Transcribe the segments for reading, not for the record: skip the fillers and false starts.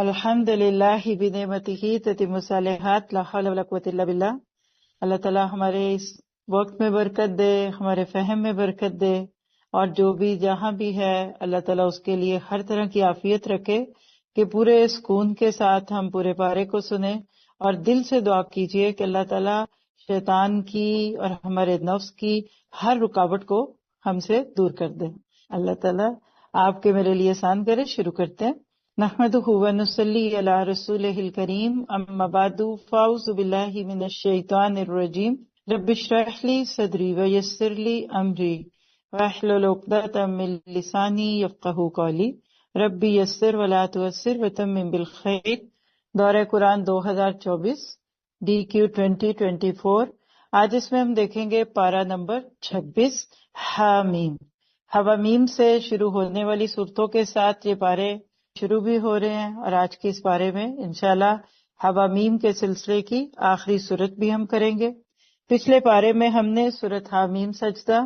الحمد للہ بنعمتہ تتم الصالحات لا حول ولا قوۃ الا باللہ۔ اللہ تعالیٰ ہمارے اس وقت میں برکت دے، ہمارے فہم میں برکت دے، اور جو بھی جہاں بھی ہے اللہ تعالیٰ اس کے لیے ہر طرح کی عافیت رکھے کہ پورے سکون کے ساتھ ہم پورے پارے کو سنیں، اور دل سے دعا کیجئے کہ اللہ تعالیٰ شیطان کی اور ہمارے نفس کی ہر رکاوٹ کو ہم سے دور کر دے۔ اللہ تعالیٰ آپ کے میرے لیے آسان کرے۔ شروع کرتے ہیں۔ نحمدہ ونصلی علی رسولہ الکریم، اما بعد فاعوذ باللہ من الشیطان الرجیم، رب اشرح لی صدری ویسر لی امری واحلل عقدۃ من لسانی یفقہوا قولی، ربی یسر ولا تعسر وتمم بالخیر۔ دورہ قرآن 2024 DQ 2024۔ آج اس میں ہم دیکھیں گے پارہ نمبر 26 حامیم۔ حوامیم سے شروع ہونے والی صورتوں کے ساتھ یہ پارے شروع بھی ہو رہے ہیں، اور آج کے اس پارے میں انشاءاللہ حوامیم کے سلسلے کی آخری صورت بھی ہم کریں گے۔ پچھلے پارے میں ہم نے سورۃ حامیم سجدہ،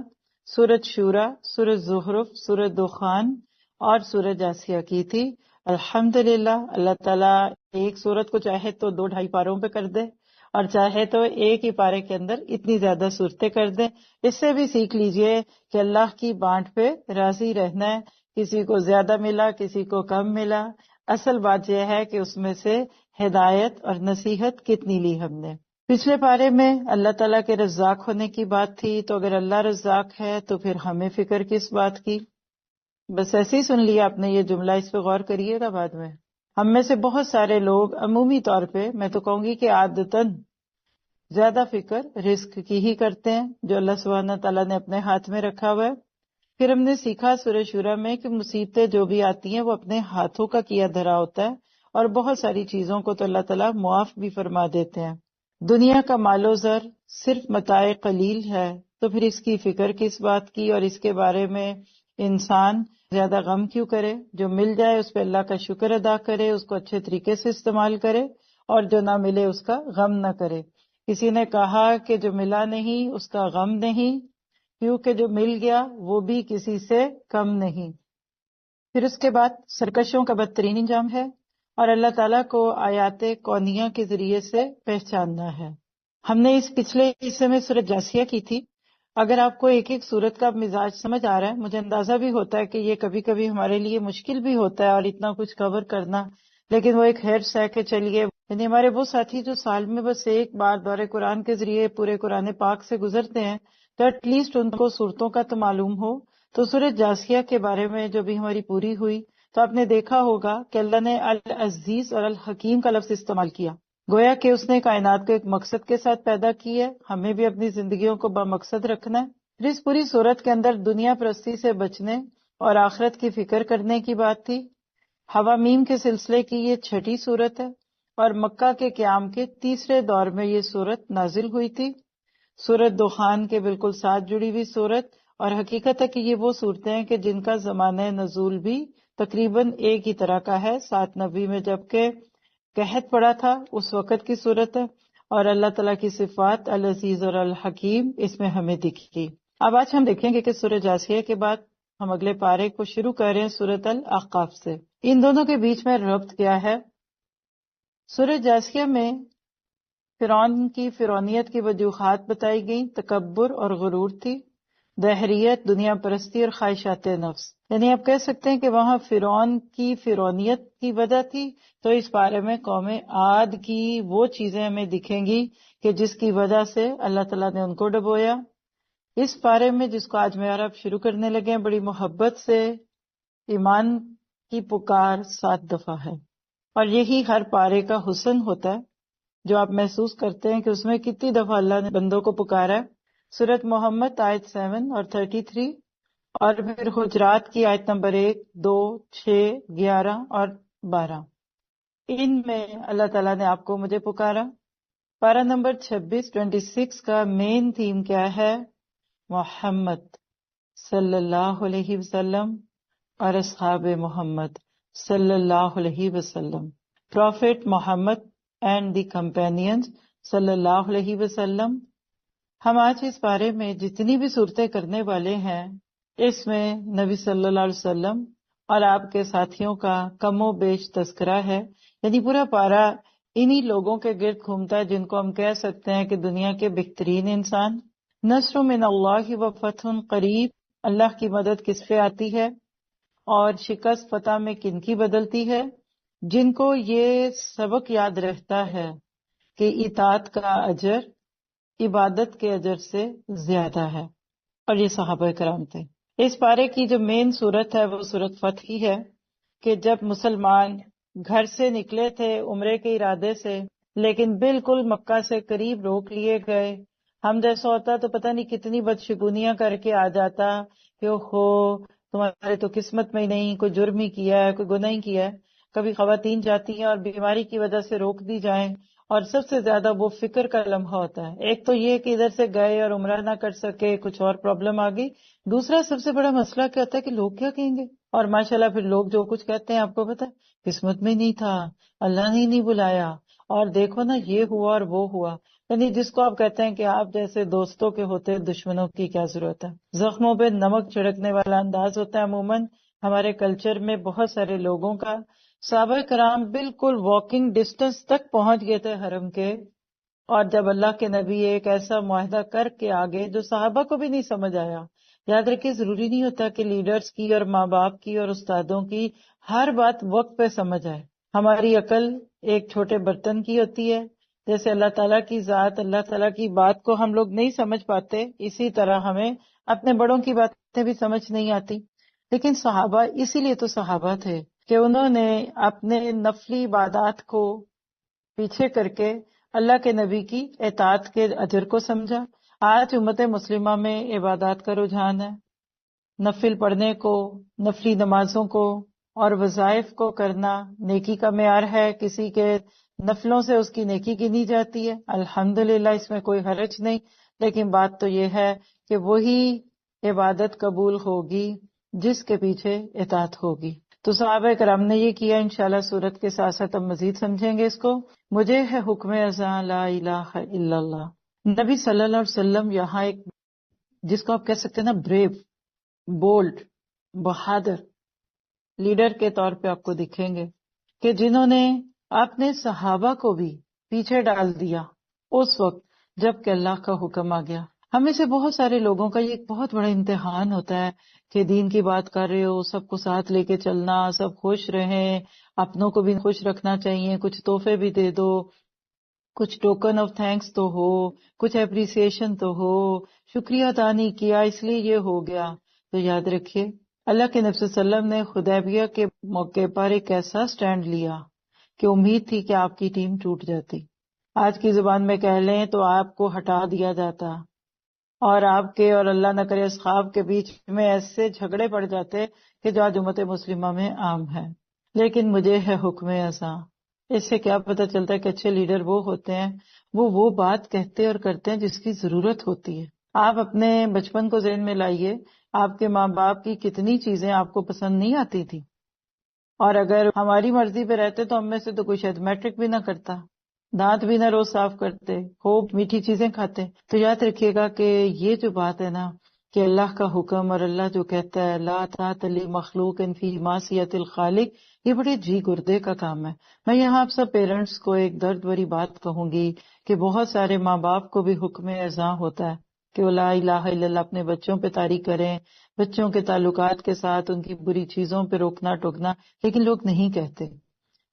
سورۃ شورا، سورۃ زخرف، سورۃ دخان اور سورۃ جاثیہ کی تھی۔ الحمدللہ اللہ تعالیٰ ایک سورت کو چاہے تو 2-2.5 پاروں پہ کر دے، اور چاہے تو ایک ہی پارے کے اندر اتنی زیادہ صورتیں کر دیں۔ اس سے بھی سیکھ لیجئے کہ اللہ کی بانٹ پہ راضی رہنا ہے، کسی کو زیادہ ملا کسی کو کم ملا، اصل بات یہ ہے کہ اس میں سے ہدایت اور نصیحت کتنی لی ہم نے۔ پچھلے پارے میں اللہ تعالیٰ کے رزاق ہونے کی بات تھی، تو اگر اللہ رزاق ہے تو پھر ہمیں فکر کس بات کی؟ بس ایسے ہی سن لیا آپ نے یہ جملہ، اس پہ غور کریے گا بعد میں۔ ہم میں سے بہت سارے لوگ عمومی طور پہ، میں تو کہوں گی کہ عادتاً زیادہ فکر رزق کی ہی کرتے ہیں جو اللہ سبحانہ تعالیٰ نے اپنے ہاتھ میں رکھا ہوا ہے۔ پھر ہم نے سیکھا سورہ شورا میں کہ مصیبتیں جو بھی آتی ہیں وہ اپنے ہاتھوں کا کیا دھرا ہوتا ہے، اور بہت ساری چیزوں کو تو اللہ تعالیٰ معاف بھی فرما دیتے ہیں۔ دنیا کا مال و زر صرف متاع قلیل ہے، تو پھر اس کی فکر کس بات کی، اور اس کے بارے میں انسان زیادہ غم کیوں کرے؟ جو مل جائے اس پہ اللہ کا شکر ادا کرے، اس کو اچھے طریقے سے استعمال کرے، اور جو نہ ملے اس کا غم نہ کرے۔ کسی نے کہا کہ جو ملا نہیں اس کا غم نہیں، کیونکہ جو مل گیا وہ بھی کسی سے کم نہیں۔ پھر اس کے بعد سرکشوں کا بدترین انجام ہے، اور اللہ تعالیٰ کو آیات کونیہ کے ذریعے سے پہچاننا ہے۔ ہم نے اس پچھلے حصے میں سورۃ جاثیہ کی تھی۔ اگر آپ کو ایک ایک سورت کا مزاج سمجھ آ رہا ہے، مجھے اندازہ بھی ہوتا ہے کہ یہ کبھی کبھی ہمارے لیے مشکل بھی ہوتا ہے اور اتنا کچھ کور کرنا، لیکن وہ ایک حرص ہے کہ چلیے، یعنی ہمارے وہ ساتھی جو سال میں بس ایک بار دورہ قرآن کے ذریعے پورے قرآن پاک سے گزرتے ہیں، تو ایٹ لیسٹ ان کو صورتوں کا تو معلوم ہو۔ تو سورۃ جاثیہ کے بارے میں جو بھی ہماری پوری ہوئی، تو آپ نے دیکھا ہوگا کہ اللہ نے العزیز اور الحکیم کا لفظ استعمال کیا، گویا کہ اس نے کائنات کو ایک مقصد کے ساتھ پیدا کی ہے، ہمیں بھی اپنی زندگیوں کو بمقصد رکھنا ہے۔ پھر اس پوری صورت کے اندر دنیا پرستی سے بچنے اور آخرت کی فکر کرنے کی بات تھی۔ حوامیم کے سلسلے کی یہ 6ٹھی صورت ہے، اور مکہ کے قیام کے تیسرے دور میں یہ صورت نازل ہوئی تھی۔ سورۃ دخان کے بالکل ساتھ جڑی ہوئی صورت، اور حقیقت ہے کہ یہ وہ صورتیں ہیں کہ جن کا زمانہ نزول بھی تقریباً ایک ہی طرح کا ہے، 790 میں جبکہ قحط پڑا تھا اس وقت کی صورت ہے، اور اللہ تعالیٰ کی صفات العزیز اور الحکیم اس میں ہمیں دکھی۔ اب آج ہم دیکھیں گے کہ سورۃ جاثیہ کے بعد ہم اگلے پارے کو شروع کر رہے ہیں سورۃ الاحقاف سے۔ ان دونوں کے بیچ میں ربط کیا ہے؟ سورۃ جاثیہ میں فرعون کی فرعونیت کی وجوہات بتائی گئیں، تکبر اور غرور تھی، دہریت، دنیا پرستی اور خواہشات نفس، یعنی آپ کہہ سکتے ہیں کہ وہاں فرعون کی فرعونیت کی وجہ تھی، تو اس بارے میں قوم عاد کی وہ چیزیں ہمیں دکھیں گی کہ جس کی وجہ سے اللہ تعالیٰ نے ان کو ڈبویا۔ اس بارے میں جس کو آج میں اور آپ شروع کرنے لگے ہیں، بڑی محبت سے ایمان کی پکار 7 دفعہ ہے، اور یہی ہر پارے کا حسن ہوتا ہے جو آپ محسوس کرتے ہیں کہ اس میں کتنی دفعہ اللہ نے بندوں کو پکارا ہے۔ سورۃ محمد آیت 7 اور 33، اور پھر حجرات کی آیت نمبر 1، 2، 6، 11 اور 12، ان میں اللہ تعالیٰ نے آپ کو مجھے پکارا۔ پارہ نمبر 26 کا مین تھیم کیا ہے؟ محمد صلی اللہ علیہ وسلم اور اصحاب محمد صلی اللہ علیہ وسلم، Prophet Muhammad and the companions صلی اللہ علیہ وسلم۔ ہم آج اس بارے میں جتنی بھی صورتیں کرنے والے ہیں، اس میں نبی صلی اللہ علیہ وسلم اور آپ کے ساتھیوں کا کم و بیش تذکرہ ہے، یعنی پورا پارا انہی لوگوں کے گرد گھومتا ہے جن کو ہم کہہ سکتے ہیں کہ دنیا کے بہترین انسان۔ نصر من اللہ و فتح قریب، اللہ کی مدد کس پہ آتی ہے اور شکست فتح میں کن کی بدلتی ہے؟ جن کو یہ سبق یاد رہتا ہے کہ اطاعت کا اجر عبادت کے اجر سے زیادہ ہے، اور یہ صحابہ کرام تھے۔ اس پارے کی جو مین صورت ہے وہ صورت فتح ہی ہے کہ جب مسلمان گھر سے نکلے تھے عمرے کے ارادے سے، لیکن بالکل مکہ سے قریب روک لیے گئے۔ ہم جیسا ہوتا تو پتہ نہیں کتنی بدشگونیاں کر کے آ جاتا کہ اوہو تمہارے تو قسمت میں ہی نہیں، کوئی جرم ہی کیا ہے، کوئی گناہ ہی کیا ہے۔ کبھی خواتین جاتی ہیں اور بیماری کی وجہ سے روک دی جائیں، اور سب سے زیادہ وہ فکر کا لمحہ ہوتا ہے۔ ایک تو یہ کہ ادھر سے گئے اور عمرہ نہ کر سکے، کچھ اور پرابلم آ گئی۔ دوسرا سب سے بڑا مسئلہ کیا ہوتا ہے کہ لوگ کیا کہیں گے، اور ماشاءاللہ پھر لوگ جو کچھ کہتے ہیں آپ کو پتہ ہے قسمت میں نہیں تھا، اللہ نے نہیں بلایا، اور دیکھو نا یہ ہوا اور وہ ہوا۔ یعنی جس کو آپ کہتے ہیں کہ آپ جیسے دوستوں کے ہوتے دشمنوں کی کیا ضرورت ہے۔ زخموں پہ نمک چھڑکنے والا انداز ہوتا ہے عموماً ہمارے کلچر میں بہت سارے لوگوں کا۔ صحابہ کرام بالکل واکنگ ڈسٹنس تک پہنچ گئے تھے حرم کے، اور جب اللہ کے نبی ایک ایسا معاہدہ کر کے آگے جو صحابہ کو بھی نہیں سمجھ آیا۔ یاد رکھیں ضروری نہیں ہوتا کہ لیڈرز کی اور ماں باپ کی اور استادوں کی ہر بات وقت پہ سمجھ آئے۔ ہماری عقل ایک چھوٹے برتن کی ہوتی ہے، جیسے اللہ تعالیٰ کی ذات، اللہ تعالیٰ کی بات کو ہم لوگ نہیں سمجھ پاتے، اسی طرح ہمیں اپنے بڑوں کی باتیں بھی سمجھ نہیں آتی۔ لیکن صحابہ اسی لیے تو صحابہ تھے کہ انہوں نے اپنے نفلی عبادات کو پیچھے کر کے اللہ کے نبی کی اطاعت کے اجر کو سمجھا۔ آج امت مسلمہ میں عبادات کا رجحان ہے، نفل پڑھنے کو، نفلی نمازوں کو اور وظائف کو کرنا نیکی کا معیار ہے۔ کسی کے نفلوں سے اس کی نیکی گنی جاتی ہے، الحمدللہ اس میں کوئی حرج نہیں، لیکن بات تو یہ ہے کہ وہی عبادت قبول ہوگی جس کے پیچھے اطاعت ہوگی۔ تو صحابہ کرام نے یہ کیا، انشاءاللہ سورت کے ساتھ ساتھ ہم مزید سمجھیں گے اس کو۔ مجھے ہے حکم ازاں لا الہ الا اللہ۔ نبی صلی اللہ علیہ وسلم یہاں ایک جس کو آپ کہہ سکتے ہیں نا بریو، بولڈ، بہادر لیڈر کے طور پہ آپ کو دکھیں گے کہ جنہوں نے اپنے صحابہ کو بھی پیچھے ڈال دیا اس وقت جب کہ اللہ کا حکم آ گیا۔ ہم میں سے بہت سارے لوگوں کا یہ ایک بہت بڑا امتحان ہوتا ہے کہ دین کی بات کر رہے ہو، سب کو ساتھ لے کے چلنا، سب خوش رہیں، اپنوں کو بھی خوش رکھنا چاہیے، کچھ تحفے بھی دے دو، کچھ ٹوکن آف تھینکس تو ہو، کچھ اپریسیشن تو ہو، شکریہ ادا نہیں کیا اس لیے یہ ہو گیا۔ تو یاد رکھیے اللہ کے نبی صلی اللہ علیہ وسلم نے حدیبیہ کے موقع پر ایک ایسا سٹینڈ لیا کہ امید تھی کہ آپ کی ٹیم ٹوٹ جاتی، آج کی زبان میں کہہ لیں تو آپ کو ہٹا دیا جاتا، اور آپ کے اور اللہ نہ کرے اصحاب کے بیچ میں ایسے جھگڑے پڑ جاتے کہ جو آج امت مسلمہ میں عام ہے۔ لیکن مجھے ہے حکم ازاں، اس سے کیا پتہ چلتا ہے کہ اچھے لیڈر وہ ہوتے ہیں وہ بات کہتے اور کرتے ہیں جس کی ضرورت ہوتی ہے۔ آپ اپنے بچپن کو ذہن میں لائیے، آپ کے ماں باپ کی کتنی چیزیں آپ کو پسند نہیں آتی تھی، اور اگر ہماری مرضی پہ رہتے تو ہم میں سے تو کوئی شاید میٹرک بھی نہ کرتا، دانت بھی نہ روز صاف کرتے، خوب میٹھی چیزیں کھاتے۔ تو یاد رکھیے گا کہ یہ جو بات ہے نا کہ اللہ کا حکم اور اللہ جو کہتا ہے لا طاعۃ لمخلوق فی معصیۃ الخالق، یہ بڑے جی گردے کا کام ہے۔ میں یہاں آپ سب پیرنٹس کو ایک درد بھری بات کہوں گی کہ بہت سارے ماں باپ کو بھی حکم ازاں ہوتا ہے کہ وہ لا الہ الا اللہ اپنے بچوں پہ طاری کریں، بچوں کے تعلقات کے ساتھ ان کی بری چیزوں پہ روکنا ٹوکنا، لیکن لوگ نہیں کہتے۔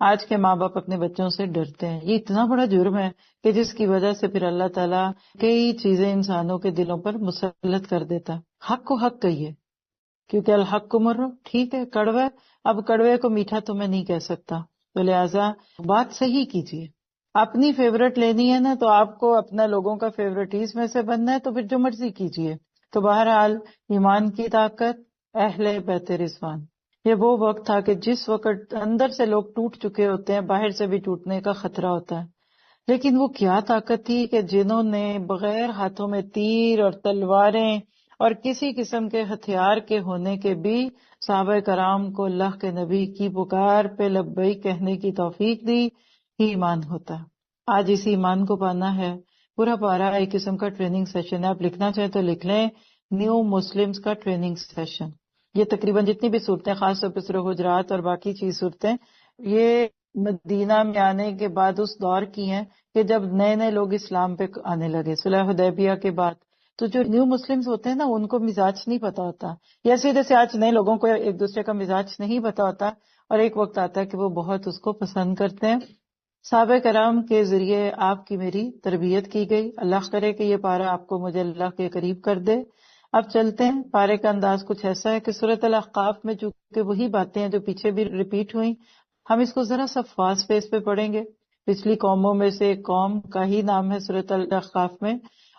آج کے ماں باپ اپنے بچوں سے ڈرتے ہیں، یہ اتنا بڑا جرم ہے کہ جس کی وجہ سے پھر اللہ تعالیٰ کئی چیزیں انسانوں کے دلوں پر مسلط کر دیتا ہے۔ حق کو حق کہیے، کیونکہ الحق کو مرو، ٹھیک ہے کڑوا ہے، اب کڑوے کو میٹھا تو میں نہیں کہہ سکتا، تو لہٰذا بات صحیح کیجیے۔ اپنی فیورٹ لینی ہے نا تو آپ کو اپنا لوگوں کا فیورٹیز میں سے بننا ہے تو پھر جو مرضی کیجیے۔ تو بہرحال ایمان کی طاقت، اہل بیت رضوان، یہ وہ وقت تھا کہ جس وقت اندر سے لوگ ٹوٹ چکے ہوتے ہیں، باہر سے بھی ٹوٹنے کا خطرہ ہوتا ہے، لیکن وہ کیا طاقت تھی کہ جنہوں نے بغیر ہاتھوں میں تیر اور تلواریں اور کسی قسم کے ہتھیار کے ہونے کے بھی صحابہ کرام کو اللہ کے نبی کی پکار پہ لبیک کہنے کی توفیق دی، ہی ایمان ہوتا ہے۔ آج اسی ایمان کو پانا ہے۔ پورا پارا ایک قسم کا ٹریننگ سیشن ہے، آپ لکھنا چاہیں تو لکھ لیں، نیو مسلمز کا ٹریننگ سیشن۔ یہ تقریباً جتنی بھی صورتیں، خاص طور پہ سورہ حجرات اور باقی چیز صورتیں، یہ مدینہ میں آنے کے بعد اس دور کی ہیں کہ جب نئے نئے لوگ اسلام پہ آنے لگے، صلح حدیبیہ کے بعد. تو جو نیو مسلمز ہوتے ہیں نا، ان کو مزاج نہیں پتا ہوتا، جیسے آج نئے لوگوں کو ایک دوسرے کا مزاج نہیں پتا ہوتا، اور ایک وقت آتا ہے کہ وہ بہت اس کو پسند کرتے ہیں. صحابہ کرام کے ذریعے آپ کی میری تربیت کی گئی. اللہ کرے کہ یہ پارہ آپ کو مجھے اللہ کے قریب کر دے. اب چلتے ہیں. پارے کا انداز کچھ ایسا ہے کہ سورۃ الاحقاف میں چونکہ وہی باتیں ہیں جو پیچھے بھی ریپیٹ ہوئیں، ہم اس کو ذرا سا فاسٹ پیس پہ پڑھیں گے. پچھلی قوموں میں سے ایک قوم کا ہی نام ہے سورۃ الاحقاف میں،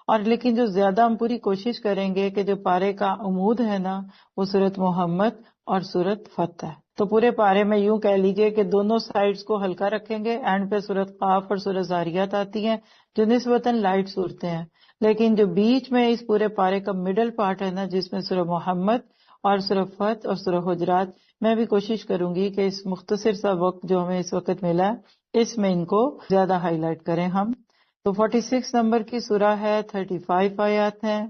اور لیکن جو زیادہ ہم پوری کوشش کریں گے کہ جو پارے کا عمود ہے نا، وہ سورۃ محمد اور سورۃ فتح ہے. تو پورے پارے میں یوں کہہ لیجئے کہ دونوں سائڈز کو ہلکا رکھیں گے. اینڈ پہ سورۃ قاف اور سورۃ زاریات آتی ہیں جو نسبتاً لائٹ صورتیں ہیں، لیکن جو بیچ میں اس پورے پارے کا مڈل پارٹ ہے نا، جس میں سورہ محمد اور سورہ فتح اور سورہ حجرات، میں بھی کوشش کروں گی کہ اس مختصر سا وقت جو ہمیں اس وقت ملا ہے اس میں ان کو زیادہ ہائی لائٹ کریں ہم. تو 46 نمبر کی سورہ ہے، 35 آیات ہیں.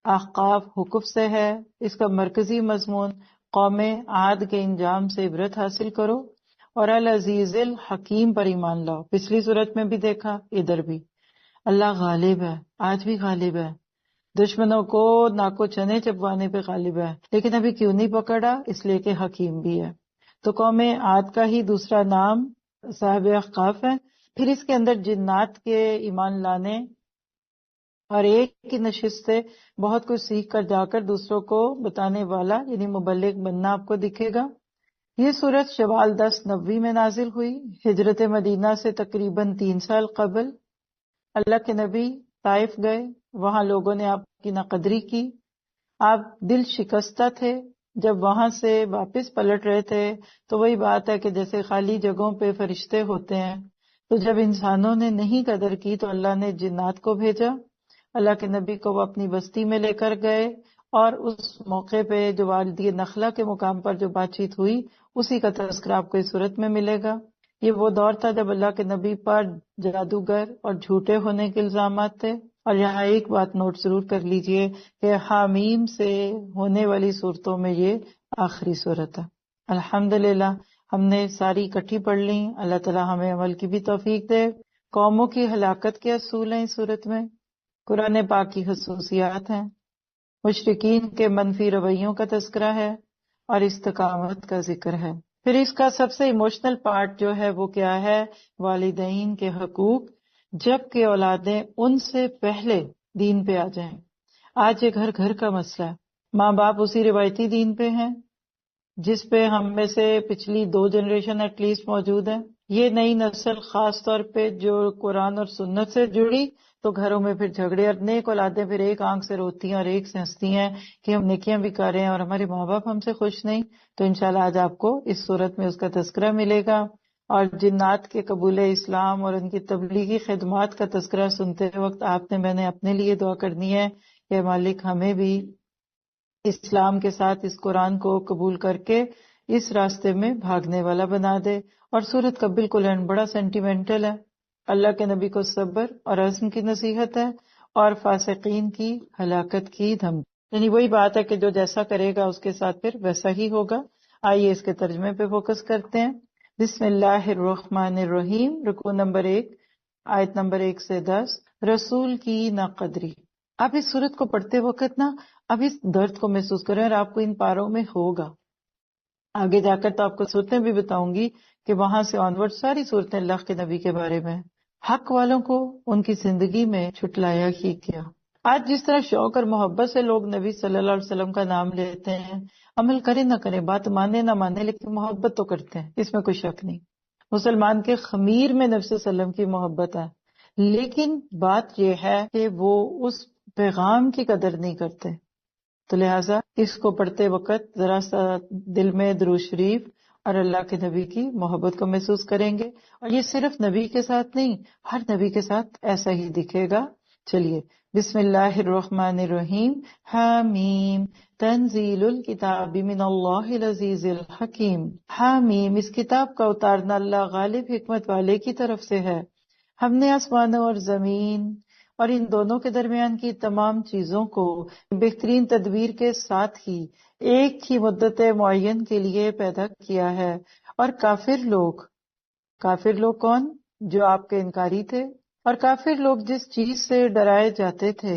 احقاف حکف سے ہے. اس کا مرکزی مضمون قوم عاد کے انجام سے عبرت حاصل کرو اور العزیز الحکیم پر ایمان لاؤ. پچھلی صورت میں بھی دیکھا، ادھر بھی اللہ غالب ہے، آج بھی غالب ہے، دشمنوں کو ناکو چنے چبوانے پہ غالب ہے. لیکن ابھی کیوں نہیں پکڑا؟ اس لیے کہ حکیم بھی ہے. تو قوم عاد کا ہی دوسرا نام صاحب احقاف ہے. پھر اس کے اندر جنات کے ایمان لانے اور ایک کی نشست سے بہت کچھ سیکھ کر جا کر دوسروں کو بتانے والا یعنی مبلغ بننا آپ کو دکھے گا. یہ سورت شوال 10 میں نازل ہوئی، ہجرت مدینہ سے تقریباً 3 سال قبل. اللہ کے نبی طائف گئے، وہاں لوگوں نے آپ کی ناقدری کی، آپ دل شکستہ تھے. جب وہاں سے واپس پلٹ رہے تھے تو وہی بات ہے کہ جیسے خالی جگہوں پہ فرشتے ہوتے ہیں، تو جب انسانوں نے نہیں قدر کی تو اللہ نے جنات کو بھیجا. اللہ کے نبی کو وہ اپنی بستی میں لے کر گئے، اور اس موقع پہ جو والدی نخلا کے مقام پر جو بات چیت ہوئی اسی کا تذکرہ آپ کو اس صورت میں ملے گا. یہ وہ دور تھا جب اللہ کے نبی پر جادوگر اور جھوٹے ہونے کے الزامات تھے. اور یہاں ایک بات نوٹ ضرور کر لیجئے کہ حامیم سے ہونے والی صورتوں میں یہ آخری صورت ہے. الحمدللہ ہم نے ساری اکٹھی پڑھ لی. اللہ تعالی ہمیں عمل کی بھی توفیق دے. قوموں کی ہلاکت کے اصول ہیں اس صورت میں، قرآن پاک کی خصوصیات ہیں، مشرکین کے منفی رویوں کا تذکرہ ہے اور استقامت کا ذکر ہے. پھر اس کا سب سے ایموشنل پارٹ جو ہے وہ کیا ہے؟ والدین کے حقوق، جب کہ اولادیں ان سے پہلے دین پہ آ جائیں. آج یہ گھر گھر کا مسئلہ ہے. ماں باپ اسی روایتی دین پہ ہیں جس پہ ہم میں سے پچھلی 2 جنریشن ایٹ لیسٹ موجود ہیں. یہ نئی نسل خاص طور پہ جو قرآن اور سنت سے جڑی تو گھروں میں پھر جھگڑے، اور نیک اولادیں پھر ایک آنکھ سے روتی ہیں اور ایک سے ہنستی ہیں کہ ہم نیکیاں بھی کر رہے ہیں اور ہمارے ماں باپ ہم سے خوش نہیں. تو انشاءاللہ آج آپ کو اس صورت میں اس کا تذکرہ ملے گا. اور جنات کے قبول اسلام اور ان کی تبلیغی خدمات کا تذکرہ سنتے وقت آپ نے میں نے اپنے لیے دعا کرنی ہے کہ مالک ہمیں بھی اسلام کے ساتھ اس قرآن کو قبول کر کے اس راستے میں بھاگنے والا بنا دے. اور سورت کا بالکل اینڈ بڑا سینٹیمنٹل ہے. اللہ کے نبی کو صبر اور عزم کی نصیحت ہے اور فاسقین کی ہلاکت کی دھمکی. یعنی وہی بات ہے کہ جو جیسا کرے گا اس کے ساتھ پھر ویسا ہی ہوگا. آئیے اس کے ترجمے پہ فوکس کرتے ہیں. بسم اللہ الرحمن الرحیم. رکوع نمبر 1 آیت نمبر 1 سے 10. رسول کی ناقدری. آپ اس سورت کو پڑھتے وقت نا اب اس درد کو محسوس کریں، اور آپ کو ان پاروں میں ہوگا. آگے جا کر تو آپ کو صورتیں بھی بتاؤں گی کہ وہاں سے آنورڈ ساری صورتیں اللہ کے نبی کے بارے میں، حق والوں کو ان کی زندگی میں چھٹلایا ہی کیا. آج جس طرح شوق اور محبت سے لوگ نبی صلی اللہ علیہ وسلم کا نام لیتے ہیں، عمل کرے نہ کرے، بات مانے نہ مانے، لیکن محبت تو کرتے ہیں، اس میں کوئی شک نہیں. مسلمان کے خمیر میں نبی صلی اللہ علیہ وسلم کی محبت ہے، لیکن بات یہ ہے کہ وہ اس پیغام کی قدر نہیں کرتے. تو لہٰذا اس کو پڑھتے وقت ذرا سا دل میں درود شریف اور اللہ کے نبی کی محبت کو محسوس کریں گے. اور یہ صرف نبی کے ساتھ نہیں، ہر نبی کے ساتھ ایسا ہی دکھے گا. چلیے بسم اللہ الرحمن الرحیم. حامیم تنزیل الکتاب من اللہ العزیز الحکیم. حامیم، اس کتاب کا اتارنا اللہ غالب حکمت والے کی طرف سے ہے. ہم نے آسمانوں اور زمین اور ان دونوں کے درمیان کی تمام چیزوں کو بہترین تدبیر کے ساتھ ہی ایک ہی مدت معین کے لیے پیدا کیا ہے۔ اور کافر لوگ کون؟ جو آپ کے انکاری تھے، اور کافر لوگ جس چیز سے ڈرائے جاتے تھے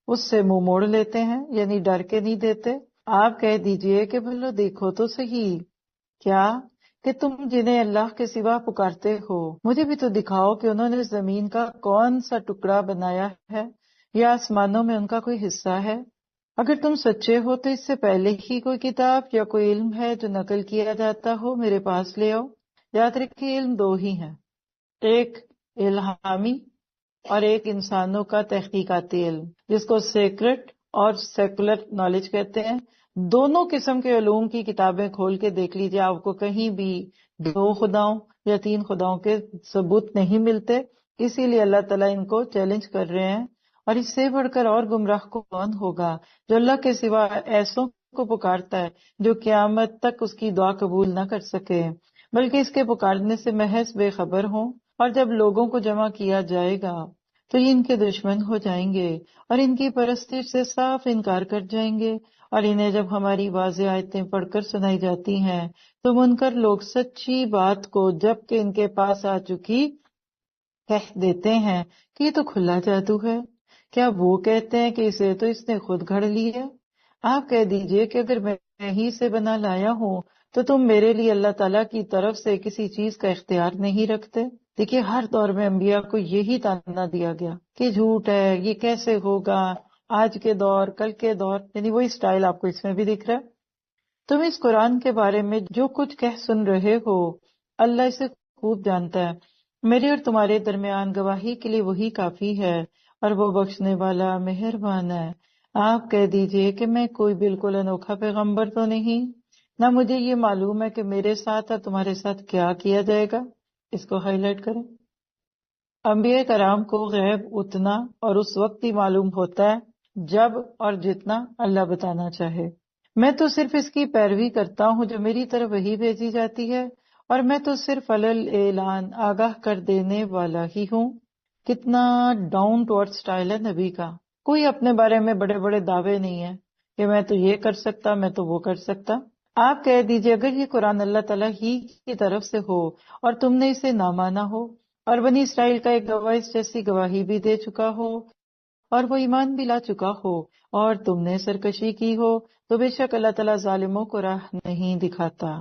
اس سے منہ موڑ لیتے ہیں، یعنی ڈر کے نہیں دیتے۔ آپ کہہ دیجئے کہ بھلو دیکھو تو صحیح، کیا کہ تم جنہیں اللہ کے سوا پکارتے ہو، مجھے بھی تو دکھاؤ کہ انہوں نے زمین کا کون سا ٹکڑا بنایا ہے یا آسمانوں میں ان کا کوئی حصہ ہے۔ اگر تم سچے ہو تو اس سے پہلے ہی کوئی کتاب یا کوئی علم ہے جو نقل کیا جاتا ہو، میرے پاس لے آؤ۔ یاد رکھیے علم دو ہی ہیں، ایک الہامی اور ایک انسانوں کا تحقیقاتی علم، جس کو سیکرٹ اور سیکولر نالج کہتے ہیں۔ دونوں قسم کے علوم کی کتابیں کھول کے دیکھ لیجیے، آپ کو کہیں بھی 2 خداؤں یا 3 خداؤں کے ثبوت نہیں ملتے۔ اسی لیے اللہ تعالیٰ ان کو چیلنج کر رہے ہیں، اور اس سے بڑھ کر اور گمراہ کون ہوگا جو اللہ کے سوا ایسوں کو پکارتا ہے جو قیامت تک اس کی دعا قبول نہ کر سکے، بلکہ اس کے پکارنے سے محض بے خبر ہوں۔ اور جب لوگوں کو جمع کیا جائے گا تو یہ ان کے دشمن ہو جائیں گے اور ان کی پرستش سے صاف انکار کر جائیں گے، اور انہیں جب ہماری واضح آیتیں پڑھ کر سنائی جاتی ہیں تو منکر لوگ سچی بات کو جب کہ ان کے پاس آ چکی کہہ دیتے ہیں کہ یہ تو کھلا جادو ہے۔ کیا وہ کہتے ہیں کہ اسے تو اس نے خود گھڑ لی ہے؟ آپ کہہ دیجئے کہ اگر میں ہی سے بنا لایا ہوں تو تم میرے لیے اللہ تعالیٰ کی طرف سے کسی چیز کا اختیار نہیں رکھتے۔ دیکھیے ہر دور میں انبیاء کو یہی تانا دیا گیا کہ جھوٹ ہے، یہ کیسے ہوگا، آج کے دور کل کے دور، یعنی وہی سٹائل آپ کو اس میں بھی دکھ رہا ہے۔ تم اس قرآن کے بارے میں جو کچھ کہہ سن رہے ہو اللہ اسے خوب جانتا ہے، میرے اور تمہارے درمیان گواہی کے لیے وہی کافی ہے، اور وہ بخشنے والا مہربان ہے۔ آپ کہہ دیجئے کہ میں کوئی بالکل انوکھا پیغمبر تو نہیں، نہ مجھے یہ معلوم ہے کہ میرے ساتھ اور تمہارے ساتھ کیا کیا جائے گا۔ اس کو ہائی لائٹ کریں۔ انبیاء کرام کو غیب اتنا اور اس وقت ہی معلوم ہوتا ہے جب اور جتنا اللہ بتانا چاہے۔ میں تو صرف اس کی پیروی کرتا ہوں جو میری طرف وحی بھیجی جاتی ہے، اور میں تو صرف علل اعلان آگاہ کر دینے والا ہی ہوں۔ کتنا ڈاؤن ٹو ارتھ سٹائل ہے نبی کا، کوئی اپنے بارے میں بڑے بڑے دعوے نہیں ہیں کہ میں تو یہ کر سکتا، میں تو وہ کر سکتا۔ آپ کہہ دیجئے اگر یہ قرآن اللہ تعالیٰ ہی کی طرف سے ہو اور تم نے اسے نہ مانا ہو، اور بنی اسرائیل کا ایک گواہ اس جیسی گواہی بھی دے چکا ہو اور وہ ایمان بھی لا چکا ہو، اور تم نے سرکشی کی ہو، تو بے شک اللہ تعالیٰ ظالموں کو راہ نہیں دکھاتا۔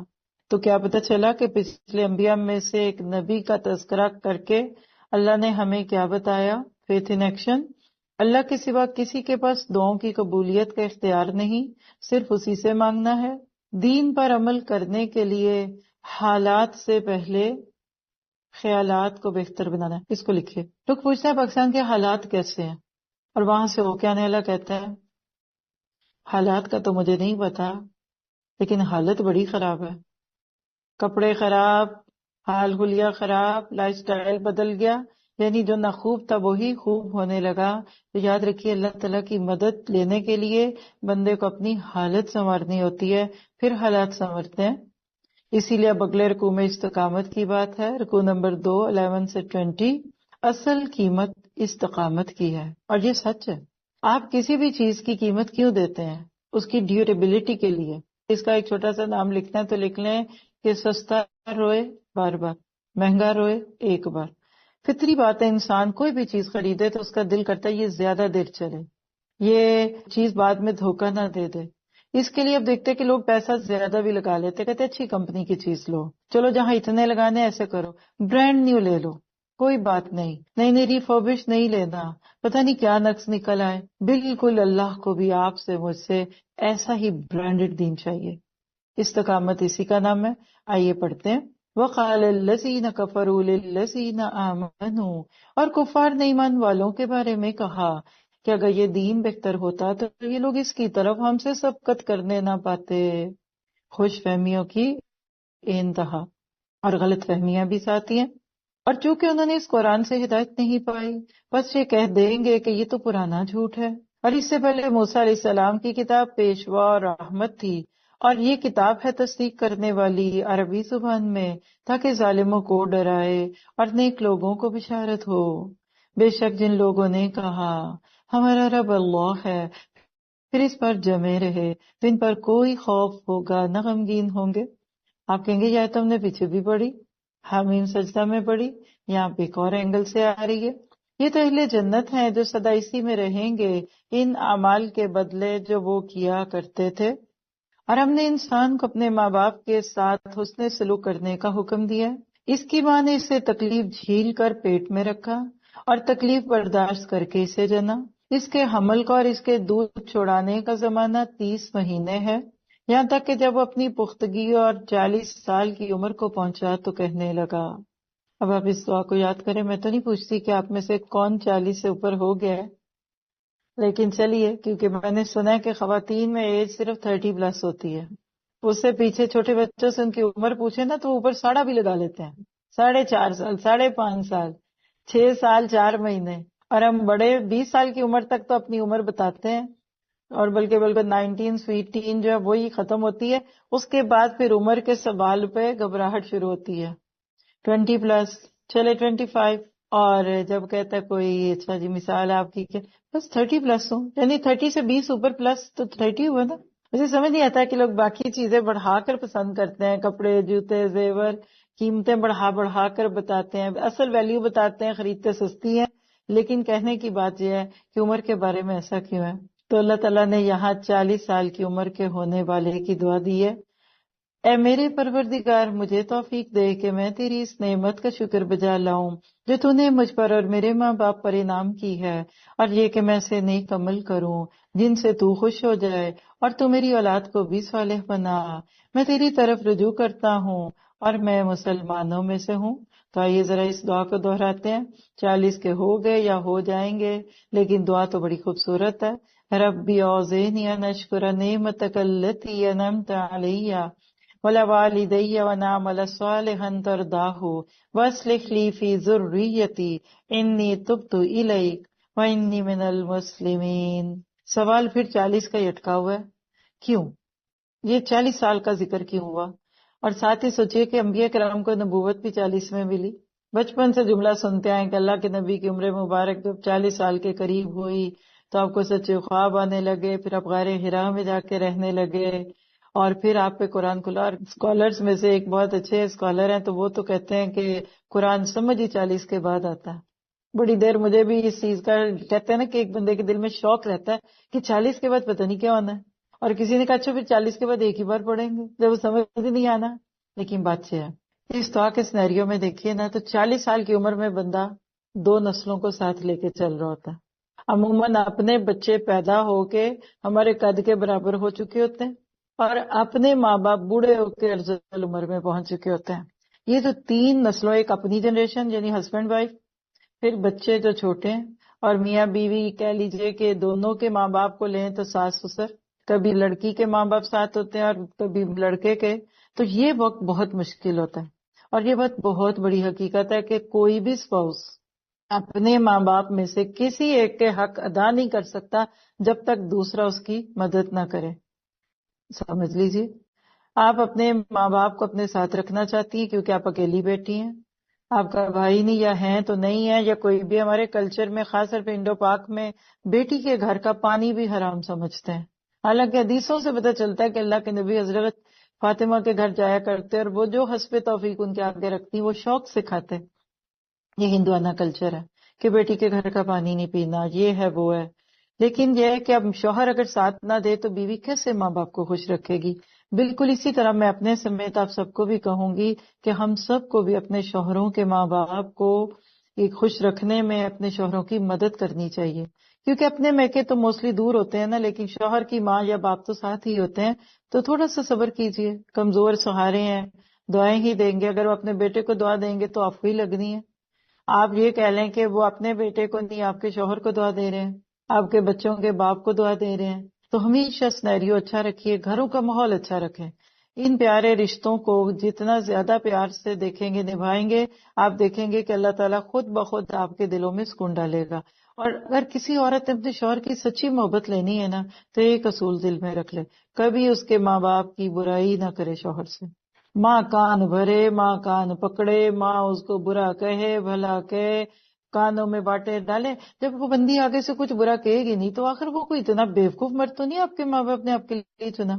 تو کیا پتہ چلا کہ پچھلے انبیاء میں سے ایک نبی کا تذکرہ کر کے اللہ نے ہمیں کیا بتایا؟ Faith in action. اللہ کے سوا کسی کے پاس دعاؤں کی قبولیت کا اختیار نہیں، صرف اسی سے مانگنا ہے۔ دین پر عمل کرنے کے لیے حالات سے پہلے خیالات کو بہتر بنانا ہے۔ اس کو لکھے۔ لوگ پوچھتے ہیں پاکستان کے حالات کیسے ہیں، اور وہاں سے ہو کے آنے والا کہتا ہے حالات کا تو مجھے نہیں پتا، لیکن حالت بڑی خراب ہے، کپڑے خراب، حال حلیہ خراب، لائف سٹائل بدل گیا، یعنی جو نہ خوب تھا وہی خوب ہونے لگا۔ تو یاد رکھیے اللہ تعالیٰ کی مدد لینے کے لیے بندے کو اپنی حالت سنوارنی ہوتی ہے، پھر حالات سنورتے ہیں۔ اسی لیے اب اگلے رکوع میں استقامت کی بات ہے، رکوع نمبر 2 11 سے 20۔ اصل قیمت استقامت کی ہے، اور یہ سچ ہے۔ آپ کسی بھی چیز کی قیمت کیوں دیتے ہیں؟ اس کی ڈیوریبلٹی کے لیے۔ اس کا ایک چھوٹا سا نام لکھنا ہے تو لکھ لیں کہ سستا روئے بار بار، مہنگا روئے ایک بار۔ فطری بات ہے، انسان کوئی بھی چیز خریدے تو اس کا دل کرتا ہے یہ زیادہ دیر چلے، یہ چیز بعد میں دھوکہ نہ دے دے۔ اس کے لیے اب دیکھتے کہ لوگ پیسہ زیادہ بھی لگا لیتے، کہتے اچھی کمپنی کی چیز لو، چلو جہاں اتنے لگانے ایسے کرو، برانڈ نیو لے لو، کوئی بات نہیں، نئی نئی ریفربش نہیں لینا، پتہ نہیں کیا نقص نکل آئے۔ بالکل اللہ کو بھی آپ سے مجھ سے ایسا ہی برانڈڈ دین چاہیے۔ استقامت اسی کا نام ہے۔ آئیے پڑھتے ہیں۔ وَقَالَ الَّذِينَ كَفَرُوا لِلَّذِينَ آمَنُوا، اور کفار نے ایمان والوں کے بارے میں کہا کہ اگر یہ دین بہتر ہوتا تو یہ لوگ اس کی طرف ہم سے سبقت کرنے نہ پاتے۔ خوش فہمیوں کی انتہا، اور غلط فہمیاں بھی ساتھی ہیں۔ اور چونکہ انہوں نے اس قرآن سے ہدایت نہیں پائی، بس یہ کہہ دیں گے کہ یہ تو پرانا جھوٹ ہے، اور اس سے پہلے موسیٰ علیہ السلام کی کتاب پیشوا اور رحمت تھی، اور یہ کتاب ہے تصدیق کرنے والی عربی زبان میں، تاکہ ظالموں کو ڈرائے اور نیک لوگوں کو بشارت ہو۔ بے شک جن لوگوں نے کہا ہمارا رب اللہ ہے، پھر اس پر جمے رہے تو ان پر کوئی خوف ہوگا نہ غمگین ہوں گے۔ آپ کہیں گے یہ تو ہم نے پیچھے بھی پڑھی، حمیم سجدہ میں پڑھی، یہاں پہ ایک اور اینگل سے آ رہی ہے۔ یہ تو اہل جنت ہیں جو سدا اسی میں رہیں گے ان اعمال کے بدلے جو وہ کیا کرتے تھے، اور ہم نے انسان کو اپنے ماں باپ کے ساتھ حسن سلوک کرنے کا حکم دیا۔ اس کی ماں نے اسے تکلیف جھیل کر پیٹ میں رکھا اور تکلیف برداشت کر کے اسے جنا۔ اس کے حمل کا اور اس کے دودھ چھوڑانے کا زمانہ 30 مہینے ہے، یہاں تک کہ جب وہ اپنی پختگی اور 40 سال کی عمر کو پہنچا تو کہنے لگا۔ اب آپ اس دعا کو یاد کریں، میں تو نہیں پوچھتی کہ آپ میں سے کون 40 سے اوپر ہو گیا ہے، لیکن چلیے، کیونکہ میں نے سنا ہے کہ خواتین میں ایج صرف 30 پلس ہوتی ہے، اس سے پیچھے چھوٹے بچوں سے ان کی عمر پوچھے نا تو وہ اوپر ساڑھا بھی لگا لیتے ہیں، 4.5 سال، 5.5 سال، 6 سال 4 مہینے، اور ہم بڑے 20 سال کی عمر تک تو اپنی عمر بتاتے ہیں، اور بلکہ 19 سویٹ ٹین جو ہے وہی ختم ہوتی ہے، اس کے بعد پھر عمر کے سوال پہ گھبراہٹ شروع ہوتی ہے، 20 پلس، چلے 25، اور جب کہتا ہے کوئی اچھا جی مثال آپ کی کہ بس 30 پلس ہوں، یعنی 30 سے 20 اوپر پلس تو 30 ہوا نا۔ مجھے سمجھ نہیں آتا کہ لوگ باقی چیزیں بڑھا کر پسند کرتے ہیں، کپڑے، جوتے، زیور، قیمتیں بڑھا بڑھا کر بتاتے ہیں، اصل ویلیو بتاتے ہیں، خریدتے سستی ہیں، لیکن کہنے کی بات یہ ہے کہ عمر کے بارے میں ایسا کیوں ہے؟ تو اللہ تعالیٰ نے یہاں 40 سال کی عمر کے ہونے والے کی دعا دی ہے، اے میرے پروردگار مجھے توفیق دے کہ میں تیری اس نعمت کا شکر بجا لاؤں جو تو نے مجھ پر اور میرے ماں باپ پر انعام کی ہے، اور یہ کہ میں سے نیک عمل کروں جن سے تو خوش ہو جائے، اور تو میری اولاد کو بھی صالح بنا۔ میں تیری طرف رجوع کرتا ہوں اور میں مسلمانوں میں سے ہوں۔ تو آئیے ذرا اس دعا کو دہراتے ہیں، 40 کے ہو گئے یا ہو جائیں گے، لیکن دعا تو بڑی خوبصورت ہے۔ ربی اوزعنی ان اشکر نعمتک التی انعمت علی وَلِوَالِدَيَّ وَنَعْمَلَ صَالِحًا تَرْضَاهُ وَأَصْلِحْ لِي فِي ذُرِّيَّتِي إِنِّي تُبْتُ إِلَيْكَ وَإِنِّي مِنَ الْمُسْلِمِينَ۔ سوال پھر 40 کا ہی اٹکا ہوا ہے، کیوں؟ یہ 40 سال کا ذکر کیوں ہوا؟ اور ساتھ ہی سوچئے کہ انبیاء کرام کو نبوت بھی 40 میں ملی۔ بچپن سے جملہ سنتے آئے کہ اللہ کے نبی کی عمر مبارک جب 40 سال کے قریب ہوئی تو آپ کو سچے خواب آنے لگے، پھر آپ غار حرا میں جا کے رہنے لگے، اور پھر آپ پہ قرآن کھلا۔ اور اسکالرز میں سے ایک بہت اچھے اسکالر ہیں تو وہ تو کہتے ہیں کہ قرآن سمجھ ہی 40 کے بعد آتا ہے۔ بڑی دیر مجھے بھی اس چیز کا کہتے ہیں نا کہ ایک بندے کے دل میں شوق رہتا ہے کہ 40 کے بعد پتہ نہیں کیا ہونا ہے، اور کسی نے کہا اچھا پھر 40 کے بعد ایک ہی بار پڑھیں گے جب وہ سمجھ ہی نہیں آنا۔ لیکن بات یہ ہے، اس دعا کے سینیریو میں دیکھیے نا تو 40 سال کی عمر میں بندہ 2 نسلوں کو ساتھ لے کے چل رہا ہوتا ہے۔ عموماً اپنے بچے پیدا ہو کے ہمارے قد کے برابر ہو چکے ہوتے ہیں، اور اپنے ماں باپ بوڑھے ہو کے ارذل عمر میں پہنچ چکے ہوتے ہیں۔ یہ تو 3 نسلوں، ایک اپنی جنریشن یعنی ہسبینڈ وائف، پھر بچے جو چھوٹے ہیں، اور میاں بیوی کہہ لیجئے کہ دونوں کے ماں باپ کو لیں تو ساس سسر، کبھی لڑکی کے ماں باپ ساتھ ہوتے ہیں اور کبھی لڑکے کے، تو یہ وقت بہت مشکل ہوتا ہے۔ اور یہ بات بہت بڑی حقیقت ہے کہ کوئی بھی اسپاؤس اپنے ماں باپ میں سے کسی ایک کے حق ادا نہیں کر سکتا جب تک دوسرا اس کی مدد نہ کرے۔ سمجھ لیجیے، آپ اپنے ماں باپ کو اپنے ساتھ رکھنا چاہتی ہیں کیونکہ آپ اکیلی بیٹی ہیں، آپ کا بھائی نہیں یا ہیں تو نہیں ہے، یا کوئی بھی ہمارے کلچر میں خاص طور پہ انڈو پاک میں بیٹی کے گھر کا پانی بھی حرام سمجھتے ہیں۔ حالانکہ حدیثوں سے پتہ چلتا ہے کہ اللہ کے نبی حضرت فاطمہ کے گھر جایا کرتے اور وہ جو حسب توفیق ان کے آگے رکھتی وہ شوق سے کھاتے۔ یہ ہندوانہ کلچر ہے کہ بیٹی کے گھر کا پانی نہیں پینا، یہ ہے وہ ہے۔ لیکن یہ ہے کہ اب شوہر اگر ساتھ نہ دے تو بیوی کیسے ماں باپ کو خوش رکھے گی؟ بالکل اسی طرح میں اپنے سمیت آپ سب کو بھی کہوں گی کہ ہم سب کو بھی اپنے شوہروں کے ماں باپ کو ایک خوش رکھنے میں اپنے شوہروں کی مدد کرنی چاہیے، کیونکہ اپنے میکے تو موسٹلی دور ہوتے ہیں نا، لیکن شوہر کی ماں یا باپ تو ساتھ ہی ہوتے ہیں، تو تھوڑا سا صبر کیجئے، کمزور سہارے ہیں، دعائیں ہی دیں گے، اگر وہ اپنے بیٹے کو دعا دیں گے تو آپ کو ہی لگنی ہے۔ آپ یہ کہہ لیں کہ وہ اپنے بیٹے کو نہیں، آپ کے شوہر کو دعا دے رہے ہیں، آپ کے بچوں کے باپ کو دعا دے رہے ہیں، تو ہمیشہ سینیریو اچھا رکھیے، گھروں کا ماحول اچھا رکھیں۔ ان پیارے رشتوں کو جتنا زیادہ پیار سے دیکھیں گے، نبھائیں گے، آپ دیکھیں گے کہ اللہ تعالیٰ خود بخود آپ کے دلوں میں سکون ڈالے گا۔ اور اگر کسی عورت نے اپنے شوہر کی سچی محبت لینی ہے نا تو ایک اصول دل میں رکھ لے، کبھی اس کے ماں باپ کی برائی نہ کرے شوہر سے۔ ماں کان بھرے، ماں کان پکڑے، ماں اس کو برا کہے بھلا کہے، کانوں میں باٹے ڈالیں. جب وہ بندی آگے سے کچھ برا کہے گی نہیں تو آخر وہ کوئی اتنا بیوقوف مرد تو نہیں آپ کے ماں باپ نے آپ کے لیے چنا.